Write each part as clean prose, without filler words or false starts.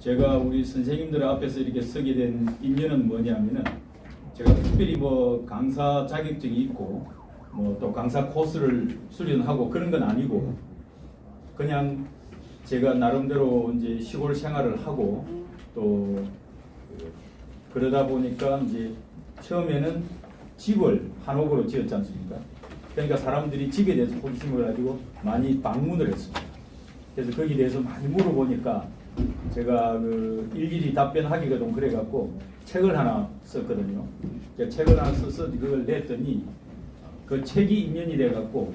제가 우리 선생님들 앞에서 이렇게 서게 된 인연은 뭐냐면은 제가 특별히 뭐 강사 자격증이 있고 뭐 또 강사 코스를 수련하고 그런 건 아니고 그냥 제가 나름대로 이제 시골 생활을 하고 또 그러다 보니까 이제 처음에는 집을 한옥으로 지었지 않습니까? 그러니까 사람들이 집에 대해서 호기심을 가지고 많이 방문을 했습니다. 그래서 거기에 대해서 많이 물어보니까 제가 그 일일이 답변하기가 좀 그래갖고 책을 하나 썼거든요. 책을 하나 써서 그걸 냈더니 그 책이 인연이 돼갖고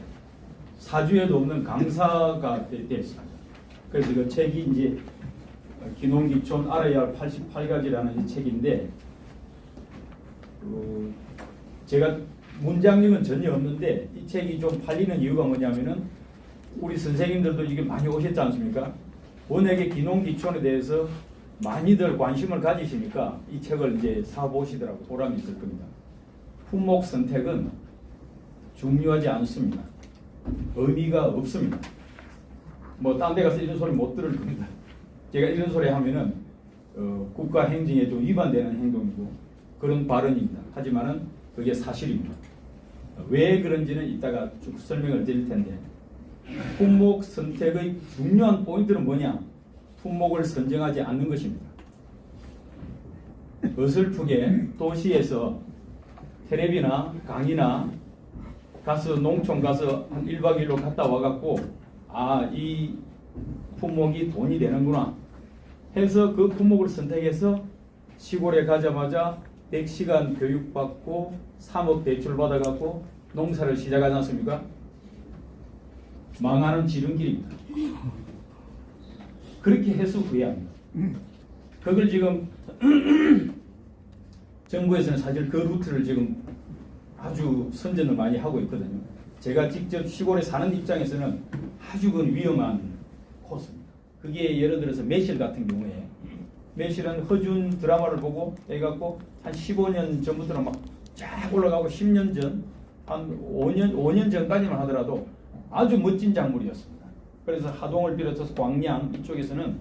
사주에도 없는 강사가 됐습니다. 그래서 그 책이 이제 기농기촌 알아야 할 88가지라는 이 책인데 제가 문장력은 전혀 없는데 이 책이 좀 팔리는 이유가 뭐냐면은 우리 선생님들도 이게 많이 오셨지 않습니까? 원액의 기농기촌에 대해서 많이들 관심을 가지시니까 이 책을 이제 사보시더라고 보람이 있을 겁니다. 품목 선택은 중요하지 않습니다. 의미가 없습니다. 뭐 딴 데 가서 이런 소리 못 들을 겁니다. 제가 이런 소리 하면은 국가 행정에 좀 위반되는 행동이고 그런 발언입니다. 하지만은 그게 사실입니다. 왜 그런지는 이따가 쭉 설명을 드릴 텐데 품목 선택의 중요한 포인트는 뭐냐? 품목을 선정하지 않는 것입니다. 어설프게 도시에서 텔레비나 강의나 가서 농촌 가서 한 1박 2일로 갔다 와갖고 이 품목이 돈이 되는구나 해서 그 품목을 선택해서 시골에 가자마자 100시간 교육받고 3억 대출 받아갖고 농사를 시작하지 않습니까? 망하는 지름길입니다. 그렇게 해서 후회합니다. 그걸 지금 정부에서는 사실 그 루트를 지금 아주 선전을 많이 하고 있거든요. 제가 직접 시골에 사는 입장에서는 아주 그 위험한 코스입니다. 그게 예를 들어서 매실 같은 경우에 매실은 허준 드라마를 보고 해갖고 한 15년 전부터는 막 쫙 올라가고 10년 전, 한 5년 전까지만 하더라도 아주 멋진 작물이었습니다. 그래서 하동을 비롯해서 광양 이쪽에서는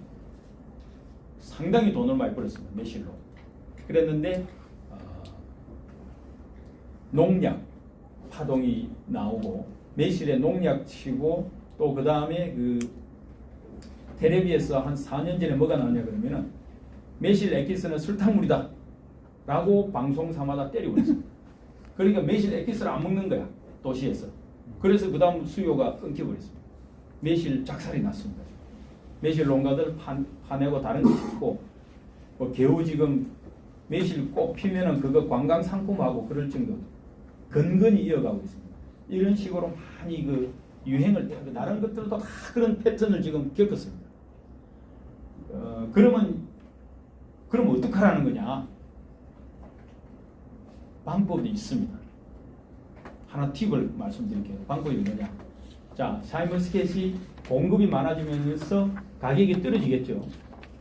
상당히 돈을 많이 벌었습니다. 매실로. 그랬는데 농약 파동이 나오고 매실에 농약 치고 또 그 다음에 그 텔레비에서 한 4년 전에 뭐가 나왔냐 그러면은 매실 액기스는 설탕물이다 라고 방송사마다 때리고 있습니다. 그러니까 매실 액기스를 안 먹는 거야 도시에서. 그래서 그 다음 수요가 끊겨버렸습니다. 매실 작살이 났습니다. 매실 농가들 파내고 다른 거 짓고 뭐 겨우 지금 매실 꽃 피면은 그거 관광 상품하고 그럴 정도로 근근히 이어가고 있습니다. 이런 식으로 많이 그 유행을 다른 것들도 다 그런 패턴을 지금 겪었습니다. 그럼 어떡하라는 거냐? 방법이 있습니다. 하나 팁을 말씀드릴게요. 방법이 뭐냐? 자, 샤인머스켓이 공급이 많아지면서 가격이 떨어지겠죠.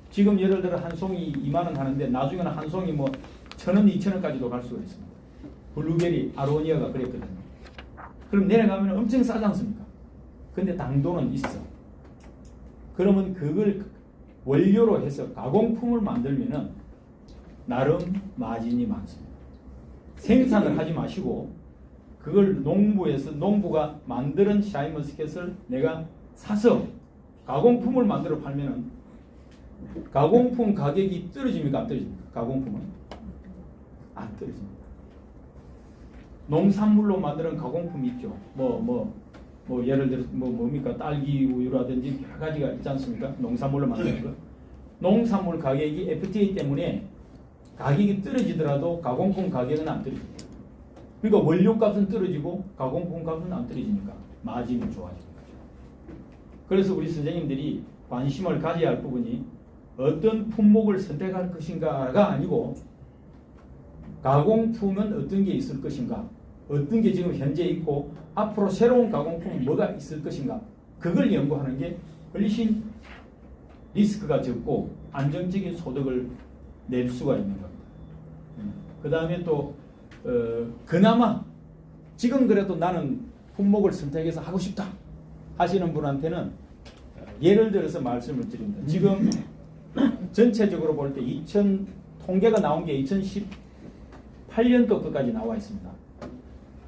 지금 예를 들어 한 송이 2만 원 하는데 나중에는 한 송이 뭐 1,000원, 2,000원까지도 갈 수가 있습니다. 블루베리, 아로니아가 그랬거든요. 그럼 내려가면 엄청 싸지 않습니까? 근데 당도는 있어. 그러면 그걸 원료로 해서 가공품을 만들면은 나름 마진이 많습니다. 생산을 하지 마시고 그걸 농부가 만드는 샤인머스켓을 내가 사서 가공품을 만들어 팔면은 가공품 가격이 떨어집니까? 안 떨어집니까? 가공품은 안 떨어집니다. 농산물로 만드는 가공품이 있죠. 예를 들어서 뭡니까? 딸기 우유라든지 여러 가지가 있지 않습니까? 농산물로 만드는 거. 농산물 가격이 FTA 때문에 가격이 떨어지더라도 가공품 가격은 안 떨어집니다. 그러니까 원료값은 떨어지고 가공품 값은 안 떨어지니까 마진이 좋아지는 거죠. 그래서 우리 선생님들이 관심을 가져야 할 부분이 어떤 품목을 선택할 것인가가 아니고 가공품은 어떤 게 있을 것인가, 어떤 게 지금 현재 있고 앞으로 새로운 가공품이 뭐가 있을 것인가, 그걸 연구하는 게 훨씬 리스크가 적고 안정적인 소득을 낼 수가 있는 겁니다. 그 다음에 또 그나마 지금 그래도 나는 품목을 선택해서 하고 싶다 하시는 분한테는 예를 들어서 말씀을 드립니다. 지금 전체적으로 볼 때 통계가 나온 게 2018년도 끝까지 나와 있습니다.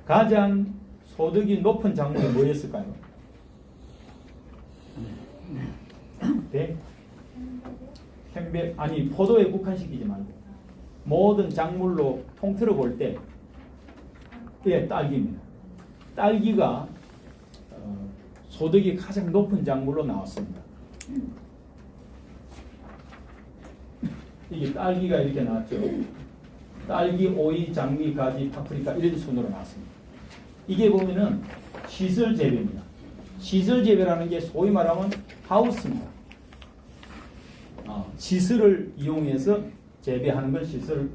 가장 소득이 높은 작물이 뭐였을까요? 포도에 국한시키지 말고 모든 작물로 통틀어 볼 때 딸기입니다. 딸기가 소득이 가장 높은 작물로 나왔습니다. 이게 딸기가 이렇게 나왔죠. 딸기, 오이, 장미, 가지, 파프리카 이런 순으로 나왔습니다. 이게 보면은 시설 재배입니다. 시설 재배라는 게 소위 말하면 하우스입니다. 시설을 이용해서 재배하는 걸 시설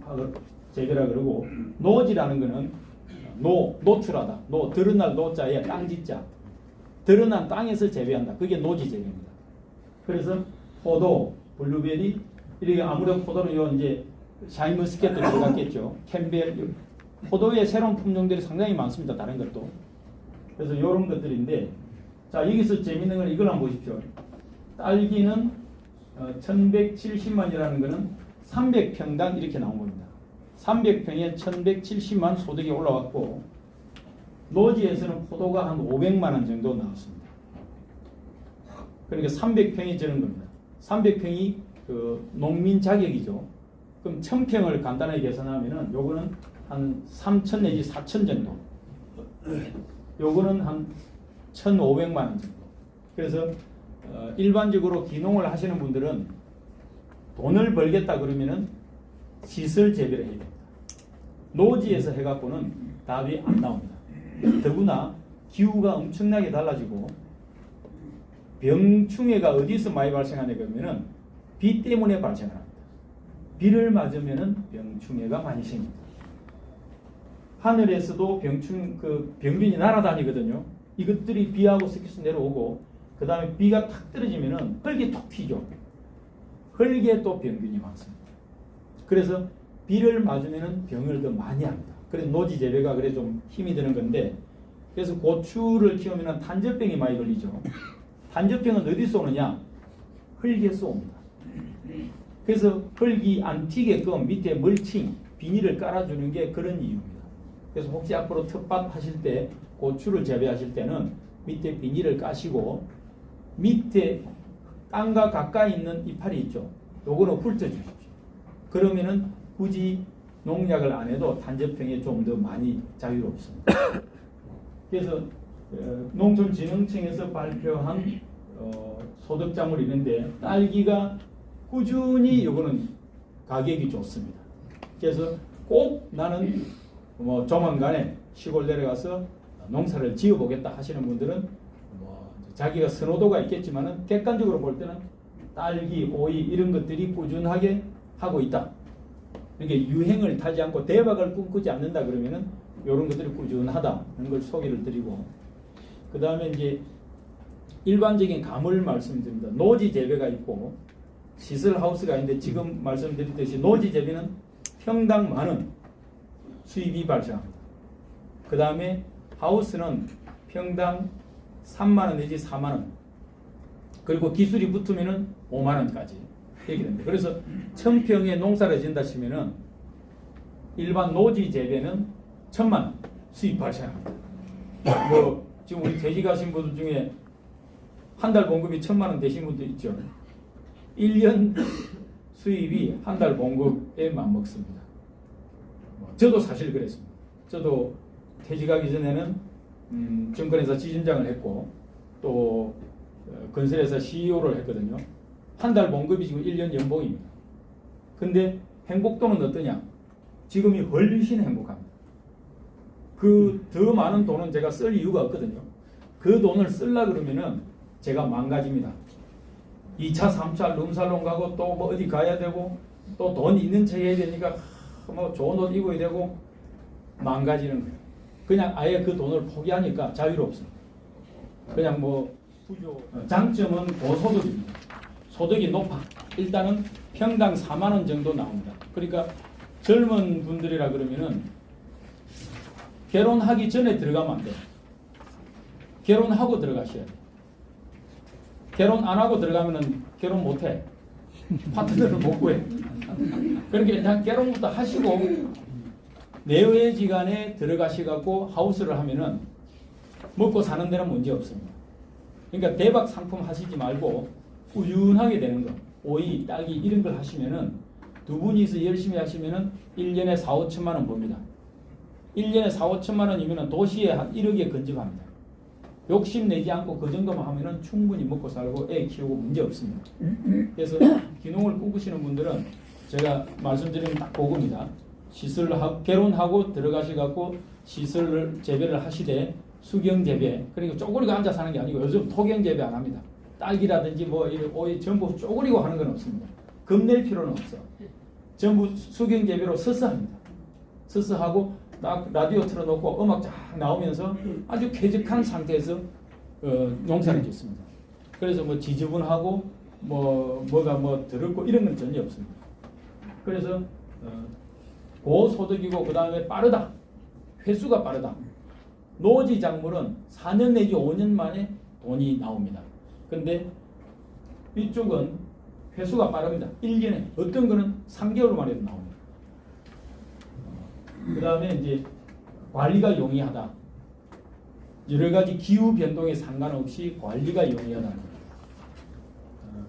재배라 그러고, 노지라는 거는 노출하다. 드러날 노자에 땅짓자. 드러난 땅에서 재배한다. 그게 노지 재배입니다. 그래서 포도, 블루베리, 이렇게 아무래도 포도는 요 이제 샤인머스켓도 들어갔겠죠. 캠벨, 포도의 새로운 품종들이 상당히 많습니다. 다른 것도. 그래서 이런 것들인데, 자, 여기서 재밌는 건 이걸 한번 보십시오. 딸기는 1170만이라는 거는 300평당 이렇게 나온 겁니다. 300평에 1170만 소득이 올라왔고, 노지에서는 포도가 한 500만 원 정도 나왔습니다. 그러니까 300평이 저런 겁니다. 300평이 그 농민 자격이죠. 그럼 1000평을 간단하게 계산하면은 요거는 한 3천 내지 4천 정도. 요거는 한 1,500만 원 정도. 그래서 일반적으로 기농을 하시는 분들은 돈을 벌겠다 그러면은 시설 재배를 해야 됩니다. 노지에서 해갖고는 답이 안 나옵니다. 더구나 기후가 엄청나게 달라지고, 병충해가 어디서 많이 발생하냐 그러면은 비 때문에 발생합니다. 비를 맞으면은 병충해가 많이 생깁니다. 하늘에서도 병균이 날아다니거든요. 이것들이 비하고 섞여서 내려오고, 그 다음에 비가 탁 떨어지면은 흙이 톡 튀죠. 흙에 또 병균이 많습니다. 그래서 비를 맞으면은 병을 더 많이 합니다. 그래서 노지 재배가 그래 좀 힘이 드는 건데, 그래서 고추를 키우면은 탄저병이 많이 걸리죠. 탄저병은 어디서 오느냐? 흙에서 옵니다. 그래서 흙이 안 튀게끔 밑에 멀칭, 비닐을 깔아주는 게 그런 이유입니다. 그래서 혹시 앞으로 텃밭 하실 때, 고추를 재배하실 때는 밑에 비닐을 까시고, 밑에 땅과 가까이 있는 이파리 있죠. 요거는 훑어주십시오. 그러면은 굳이 농약을 안 해도 탄저병에 좀 더 많이 자유롭습니다. 그래서 농촌진흥청에서 발표한 소득작물이 있는데, 딸기가 꾸준히 요거는 가격이 좋습니다. 그래서 꼭 나는 조만간에 시골 내려가서 농사를 지어보겠다 하시는 분들은 자기가 선호도가 있겠지만은 객관적으로 볼 때는 딸기, 오이 이런 것들이 꾸준하게 하고 있다. 이게 유행을 타지 않고 대박을 꿈꾸지 않는다 그러면은 이런 것들이 꾸준하다는 걸 소개를 드리고, 그 다음에 이제 일반적인 감을 말씀드립니다. 노지 재배가 있고 시설 하우스가 있는데, 지금 말씀드렸듯이 노지 재배는 평당 10,000원 수입이 발생합니다. 그 다음에 하우스는 평당 3만원 내지 4만원, 그리고 기술이 붙으면은 5만원까지 이렇게 됩니다. 그래서 1000평에 농사를 짓는다 치면은 일반 노지 재배는 1,000만원 수입 발생합니다. 지금 우리 퇴직 하신 분들 중에 한 달 봉급이 1,000만원 되신 분도 있죠. 1년 수입이 한 달 봉급에 맞먹습니다. 저도 사실 그랬습니다. 저도 퇴직하기 전에는 증권회사 지점장을 했고, 또 건설회사 CEO를 했거든요. 한 달 봉급이 지금 1년 연봉입니다. 근데 행복도는 어떠냐? 지금이 훨씬 행복합니다. 그 더 많은 돈은 제가 쓸 이유가 없거든요. 그 돈을 쓰려고 그러면은 제가 망가집니다. 2차, 3차 룸살롱 가고 또 뭐 어디 가야 되고, 또 돈 있는 척 해야 되니까 뭐 좋은 옷 입어야 되고 망가지는 거예요. 그냥 아예 그 돈을 포기하니까 자유롭습니다. 그냥 장점은 고소득입니다. 소득이 높아. 일단은 평당 4만원 정도 나옵니다. 그러니까 젊은 분들이라 그러면은 결혼하기 전에 들어가면 안 돼요. 결혼하고 들어가셔야 돼요. 결혼 안 하고 들어가면은 결혼 못 해. 파트너를 못 구해. 그러니까 일단 개론부터 하시고 내외지간에 들어가셔갖고 하우스를 하면은 먹고 사는 데는 문제 없습니다. 그러니까 대박 상품 하시지 말고 꾸준하게 되는 거, 오이, 딸기 이런 걸 하시면은 두 분이서 열심히 하시면은 1년에 4, 5천만 원 법니다. 1년에 4, 5천만 원이면은 도시에 한 1억에 근접합니다. 욕심내지 않고 그 정도만 하면은 충분히 먹고 살고 애 키우고 문제 없습니다. 그래서 기농을 꿈꾸시는 분들은 제가 말씀드리면 딱 그겁니다. 시설을 개론하고 들어가셔갖고 시설을 재배를 하시되 수경 재배, 그러니까 쪼그리고 앉아 사는 게 아니고 요즘 토경 재배 안 합니다. 딸기라든지 뭐 오이 전부 쪼그리고 하는 건 없습니다. 겁낼 필요는 없어. 전부 수경 재배로 서서 합니다. 서서 하고 라디오 틀어놓고 음악 쫙 나오면서 아주 쾌적한 상태에서 농사를 짓습니다. 그래서 뭐 지저분하고 뭐가 더럽고 이런 건 전혀 없습니다. 그래서 고소득이고 그 다음에 빠르다. 회수가 빠르다. 노지 작물은 4년 내지 5년 만에 돈이 나옵니다. 근데 이쪽은 회수가 빠릅니다. 1년에 어떤 거는 3개월 만에도 나옵니다. 그 다음에 이제 관리가 용이하다. 여러 가지 기후 변동에 상관없이 관리가 용이하다.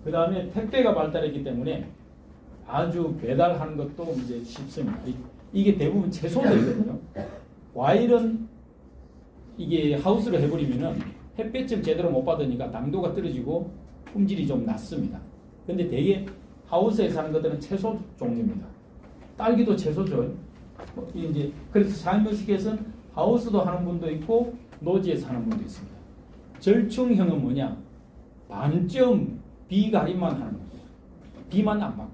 그 다음에 택배가 발달했기 때문에 아주 배달하는 것도 이제 쉽습니다. 이게 대부분 채소들이거든요. 과일은 이게 하우스로 해버리면은 햇볕을 제대로 못 받으니까 당도가 떨어지고 품질이 좀 낮습니다. 근데 대개 하우스에 사는 것들은 채소 종류입니다. 딸기도 채소죠. 이제 그래서 샤인머스켓은 하우스도 하는 분도 있고 노지에서 하는 분도 있습니다. 절충형은 뭐냐? 반점 비가림만 하는 겁니다. 비만 안 받고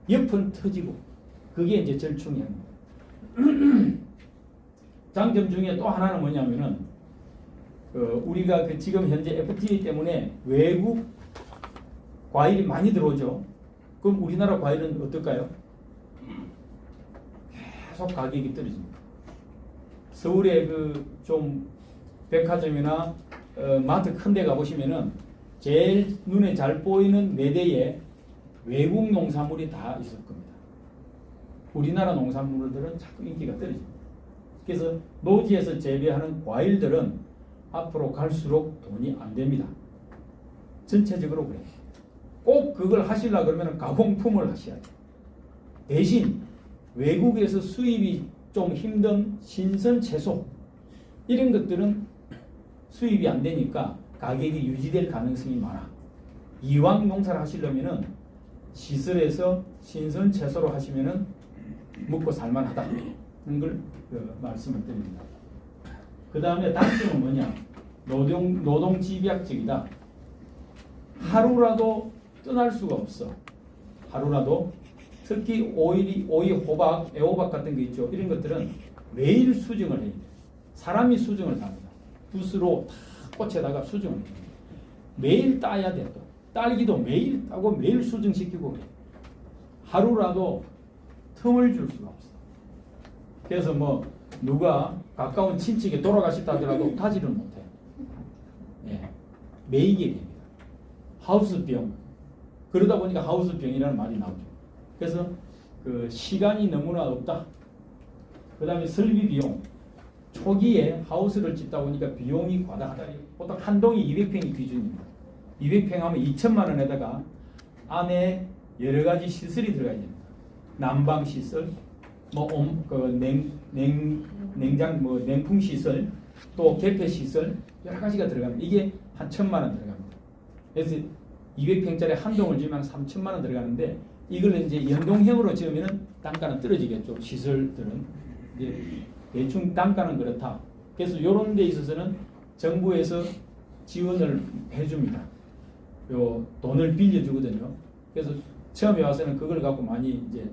옆은 터지고 그게 이제 절충형입니다. 장점 중에 또 하나는 뭐냐면은 우리가 지금 현재 FTA 때문에 외국 과일이 많이 들어오죠. 그럼 우리나라 과일은 어떨까요? 계속 가격이 떨어집니다. 서울에 좀 백화점이나 마트 큰 데 가보시면은 제일 눈에 잘 보이는 매대에 외국 농산물이 다 있을 겁니다. 우리나라 농산물들은 자꾸 인기가 떨어집니다. 그래서 노지에서 재배하는 과일들은 앞으로 갈수록 돈이 안 됩니다. 전체적으로 그래요. 꼭 그걸 하시려고 그러면 가공품을 하셔야 돼요. 대신 외국에서 수입이 좀 힘든 신선 채소 이런 것들은 수입이 안 되니까 가격이 유지될 가능성이 많아. 이왕 농사를 하시려면은 시설에서 신선 채소로 하시면은 먹고 살만하다는 걸 말씀을 드립니다. 그 다음에 단점은 뭐냐? 노동 집약적이다. 하루라도 떠날 수가 없어. 하루라도 특히 오이, 호박, 애호박 같은 거 있죠. 이런 것들은 매일 수정을 해야 돼요. 사람이 수정을 합니다. 붓으로 다 꽃에다가 수정을 해요. 매일 따야 돼요. 딸기도 매일 따고 매일 수정시키고 그래요. 하루라도 틈을 줄 수가 없어. 그래서 누가 가까운 친척이 돌아가셨다 하더라도 타지를 못해요. 예, 매이게 됩니다. 하우스병. 그러다 보니까 하우스병이라는 말이 나오죠. 그래서 시간이 너무나 없다. 그 다음에 설비 비용. 초기에 하우스를 짓다 보니까 비용이 과다하다. 보통 한 동이 200평이 기준입니다. 200평 하면 2천만 원에다가 안에 여러 가지 시설이 들어가야 됩니다. 난방 시설, 냉풍 시설, 또 개폐 시설 여러 가지가 들어갑니다. 이게 한 1,000만 원 들어갑니다. 그래서 200평짜리 한 동을 지으면 3천만 원 들어가는데 이걸 이제 연동형으로 지으면 단가는 떨어지겠죠. 시설들은 이제 대충 단가는 그렇다. 그래서 이런 데 있어서는 정부에서 지원을 해줍니다. 돈을 빌려주거든요. 그래서 처음에 와서는 그걸 갖고 많이 이제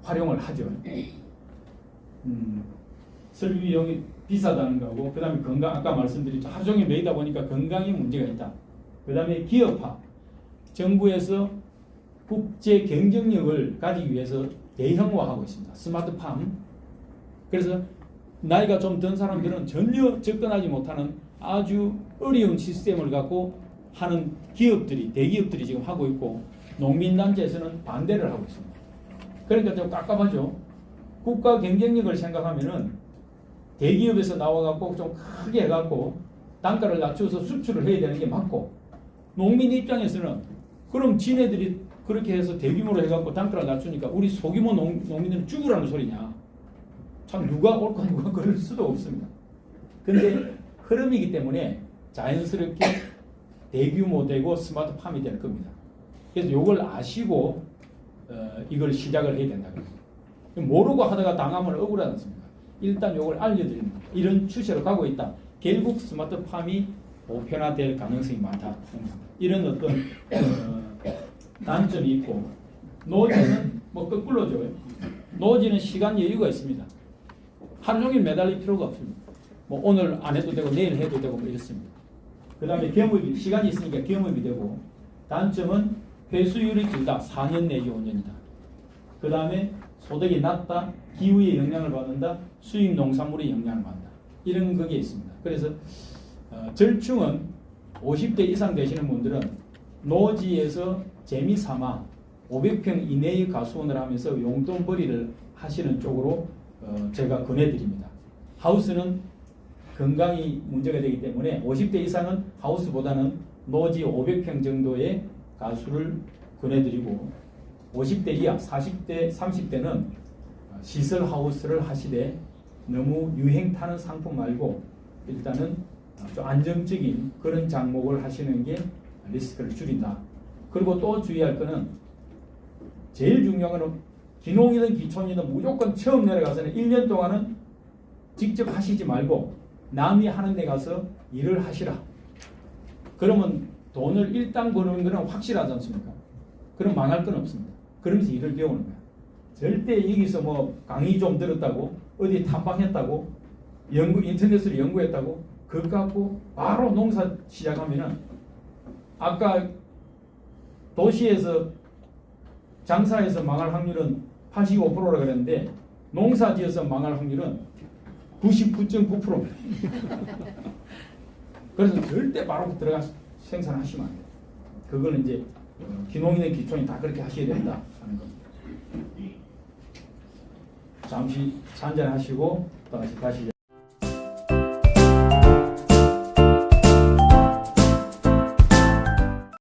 활용을 하죠. 설비 비용이 비싸다는 거고, 그 다음에 건강, 아까 말씀드렸죠. 하루 종일 매이다 보니까 건강에 문제가 있다. 그 다음에 기업화. 정부에서 국제 경쟁력을 가지기 위해서 대형화하고 있습니다. 스마트팜. 그래서 나이가 좀 든 사람들은 전혀 접근하지 못하는 아주 어려운 시스템을 갖고 하는 기업들이, 대기업들이 지금 하고 있고, 농민단체에서는 반대를 하고 있습니다. 그러니까 좀 깝깝하죠. 국가 경쟁력을 생각하면은 대기업에서 나와갖고 좀 크게 해갖고 단가를 낮춰서 수출을 해야 되는 게 맞고, 농민 입장에서는 그럼 지네들이 그렇게 해서 대규모로 해갖고 단가를 낮추니까 우리 소규모 농민들은 죽으라는 소리냐. 참 누가 옳고 누가 그럴 수도 없습니다. 근데 흐름이기 때문에 자연스럽게 대규모되고 스마트팜이 될 겁니다. 그래서 이걸 아시고 이걸 시작을 해야 된다. 모르고 하다가 당하면 억울하지 않습니까? 일단 이걸 알려드립니다. 이런 추세로 가고 있다. 결국 스마트팜이 보편화될 가능성이 많다. 이런 어떤 단점이 있고, 노지는 뭐 거꾸로죠. 노지는 시간 여유가 있습니다. 하루 종일 매달릴 필요가 없습니다. 뭐 오늘 안 해도 되고 내일 해도 되고 뭐 이렇습니다. 그 다음에 경험이 시간이 있으니까 경험이 되고, 단점은 회수율이 길다. 4년 내지 5년이다. 그 다음에 소득이 낮다. 기후의 영향을 받는다. 수입 농산물의 영향을 받는다. 이런 그게 있습니다. 그래서 절충은 50대 이상 되시는 분들은 노지에서 재미삼아 500평 이내의 가수원을 하면서 용돈벌이를 하시는 쪽으로 제가 권해드립니다. 하우스는 건강이 문제가 되기 때문에 50대 이상은 하우스보다는 노지 500평 정도의 가수를 권해드리고, 50대 이하 40대 30대는 시설 하우스를 하시되 너무 유행 타는 상품 말고 일단은 좀 안정적인 그런 장목을 하시는 게 리스크를 줄인다. 그리고 또 주의할 거는, 제일 중요한 거는 기농이든 기촌이든 무조건 처음 내려가서는 1년 동안은 직접 하시지 말고 남이 하는 데 가서 일을 하시라. 그러면 돈을 일단 버는 거는 확실하지 않습니까? 그럼 망할 건 없습니다. 그러면서 일을 배우는 거야. 절대 여기서 뭐 강의 좀 들었다고, 어디 탐방했다고, 인터넷으로 연구했다고, 그거 갖고 바로 농사 시작하면은, 아까 도시에서 장사해서 망할 확률은 85%라 그랬는데 농사 지어서 망할 확률은 99.9%입니다. 그래서 절대 바로 들어가서 생산하시면 안 돼요. 그거는 이제 기농이나 기촌이 다 그렇게 하셔야 된다 하는 겁니다. 잠시 한잔 하시고 다시